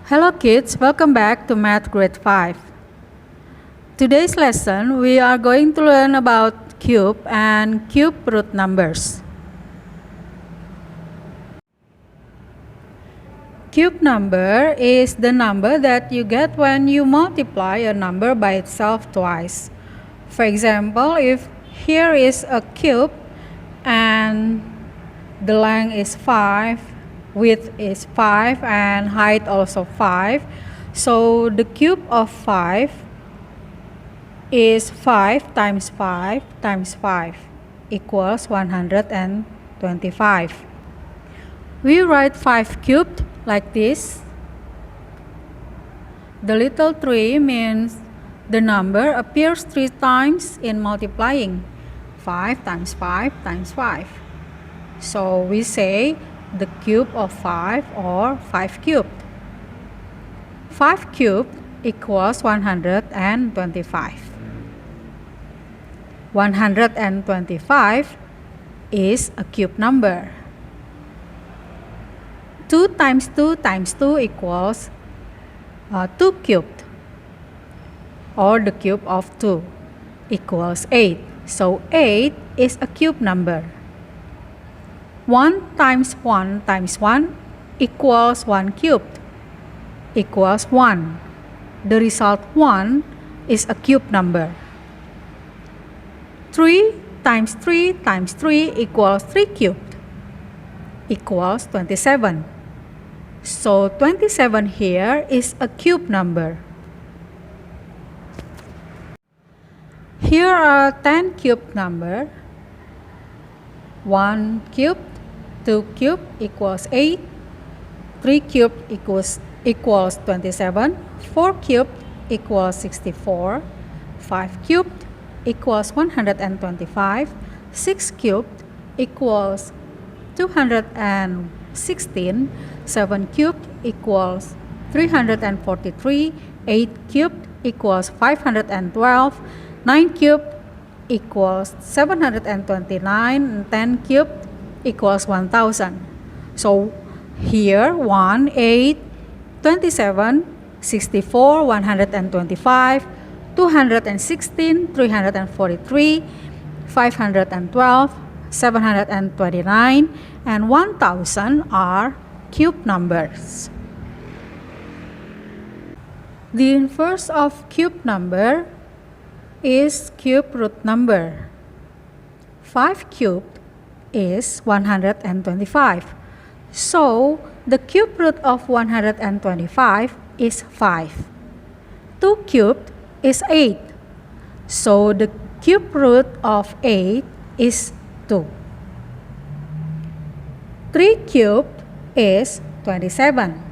Hello kids, welcome back to Math Grade 5. Today's lesson, we are going to learn about cube and cube root numbers. Cube number is the number that you get when you multiply a number by itself twice. For example, if here is a cube and the length is 5, width is 5, and height also 5. So the cube of 5 is 5 times 5 times 5 equals 125. We write 5 cubed like this. The little 3 means the number appears 3 times in multiplying. 5 times 5 times 5. So we say the cube of 5 or 5 cubed. 5 cubed equals 125. 125 is a cube number. 2 times 2 times 2 equals 2 cubed, or the cube of 2 equals 8. So 8 is a cube number. 1 times 1 times 1 equals 1 cubed, equals 1. The result 1 is a cube number. 3 times 3 times 3 equals 3 cubed, equals 27. So 27 here is a cube number. Here are 10 cube number. 1 cubed, 2 cubed equals 8, 3 cubed equals 27, 4 cubed equals 64, 5 cubed equals 125, 6 cubed equals 216, 7 cubed equals 343, 8 cubed equals 512, 9 cubed equals 729, and 10 cubed equals 1000. So here 1, 8, 27, 64, 125, 216, 343, 512, 729, and 1000 are cube numbers. The inverse of cube number is cube root number. 5 cubed is 125. So the cube root of 125 is 5. 2 cubed is 8. So the cube root of 8 is 2. 3 cubed is 27.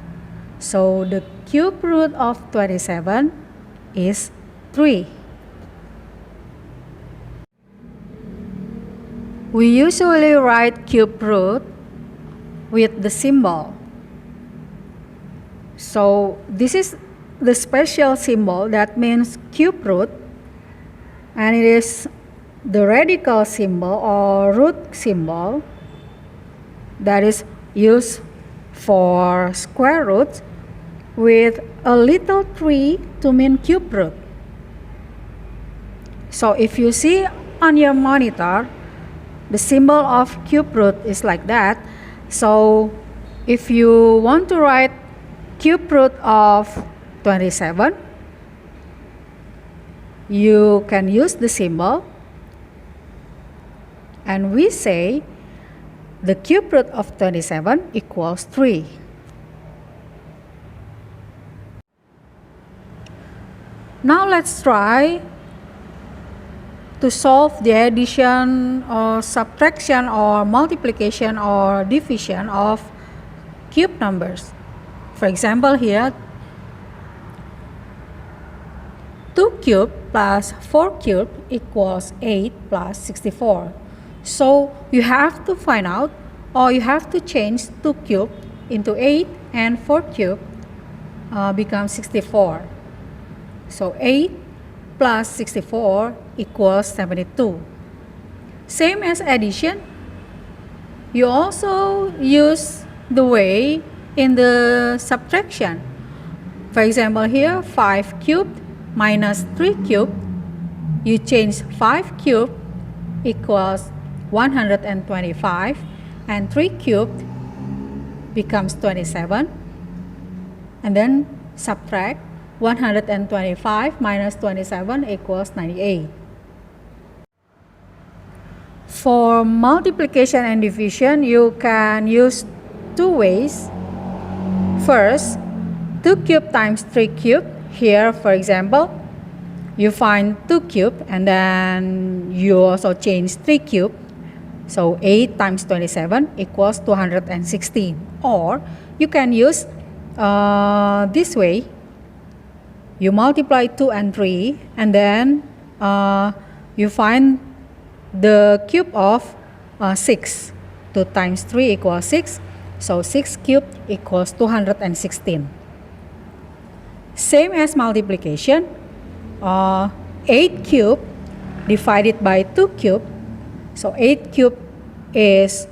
So the cube root of 27 is 3. We usually write cube root with the symbol. So this is the special symbol that means cube root, and it is the radical symbol or root symbol that is used for square roots with a little 3 to mean cube root. So if you see on your monitor, the symbol of cube root is like that. So if you want to write cube root of 27, you can use the symbol, and we say the cube root of 27 equals 3. Now let's try to solve the addition or subtraction or multiplication or division of cube numbers. For example, here 2 cubed plus 4 cubed equals 8 plus 64. So you have to find out, or you have to change 2 cubed into 8, and 4 cubed becomes 64. So 8 plus 64 equals 72. Same as addition, you also use the way in the subtraction. For example, here 5 cubed minus 3 cubed, you change 5 cubed equals 125 and 3 cubed becomes 27, and then subtract 125 minus 27 equals 98. For multiplication and division, you can use two ways. First, 2 cubed times 3 cubed. Here, for example, you find 2 cubed and then you also change 3 cubed. So 8 times 27 equals 216. Or you can use this way. You multiply 2 and 3 and then you find the cube of 6. 2 times 3 equals 6. So 6 cubed equals 216. Same as multiplication. 8 cubed divided by 2 cubed. So 8 cubed is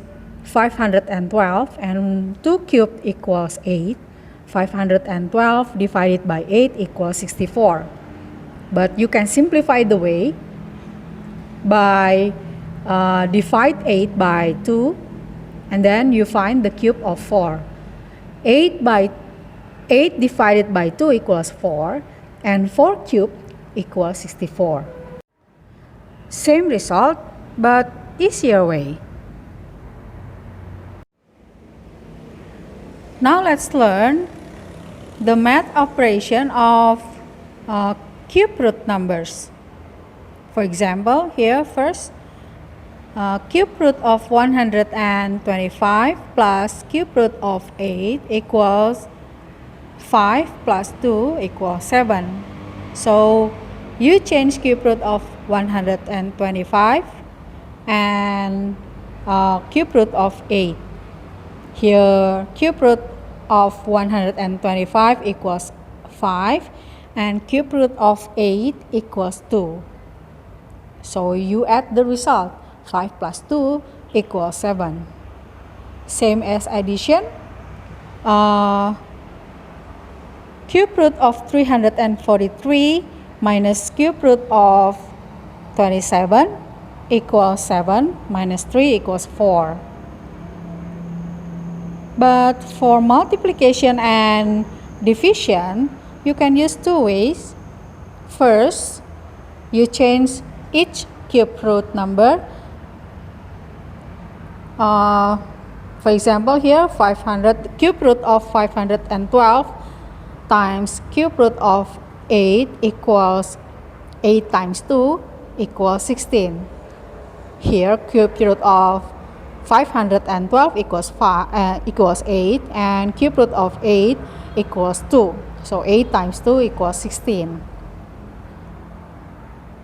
512 and 2 cubed equals 8. 512 divided by 8 equals 64. But you can simplify the way by divide 8 by 2 and then you find the cube of 4. 8 divided by 2 equals 4 and 4 cubed equals 64. Same result but easier way. Now let's learn the math operation of cube root numbers. For example, here first, cube root of 125 plus cube root of 8 equals 5 plus 2 equals 7. So you change cube root of 125 and cube root of 8. Here cube root of 125 equals 5 and cube root of 8 equals 2. So you add the result. 5 plus 2 equals 7. Same as addition. Cube root of 343 minus cube root of 27 equals 7 minus 3 equals 4. But for multiplication and division, you can use two ways. First, you change each cube root number. For example, here cube root of 512 times cube root of 8 equals 8 times 2 equals 16. Here cube root of 512 equals 8 and cube root of 8 equals 2. So 8 times 2 equals 16.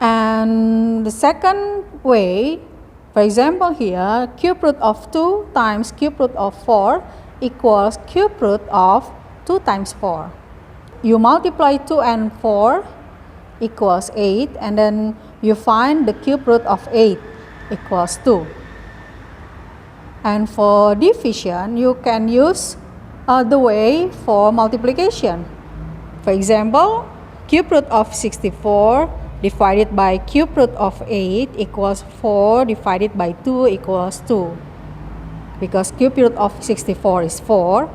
And the second way, for example here, cube root of 2 times cube root of 4 equals cube root of 2 times 4. You multiply 2 and 4 equals 8 and then you find the cube root of 8 equals 2. And for division, you can use the way for multiplication. For example, cube root of 64 divided by cube root of 8 equals 4 divided by 2 equals 2. Because cube root of 64 is 4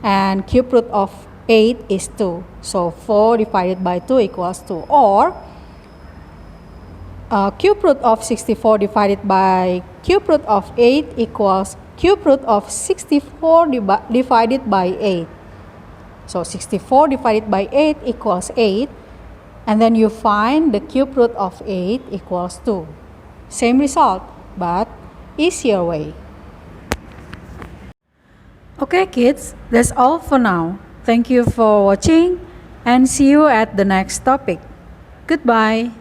and cube root of 8 is 2. So 4 divided by 2 equals 2. Or cube root of 64 divided by cube root of 8 equals cube root of 64 divided by 8. So 64 divided by 8 equals 8. And then you find the cube root of 8 equals 2. Same result, but easier way. Okay kids, that's all for now. Thank you for watching and see you at the next topic. Goodbye.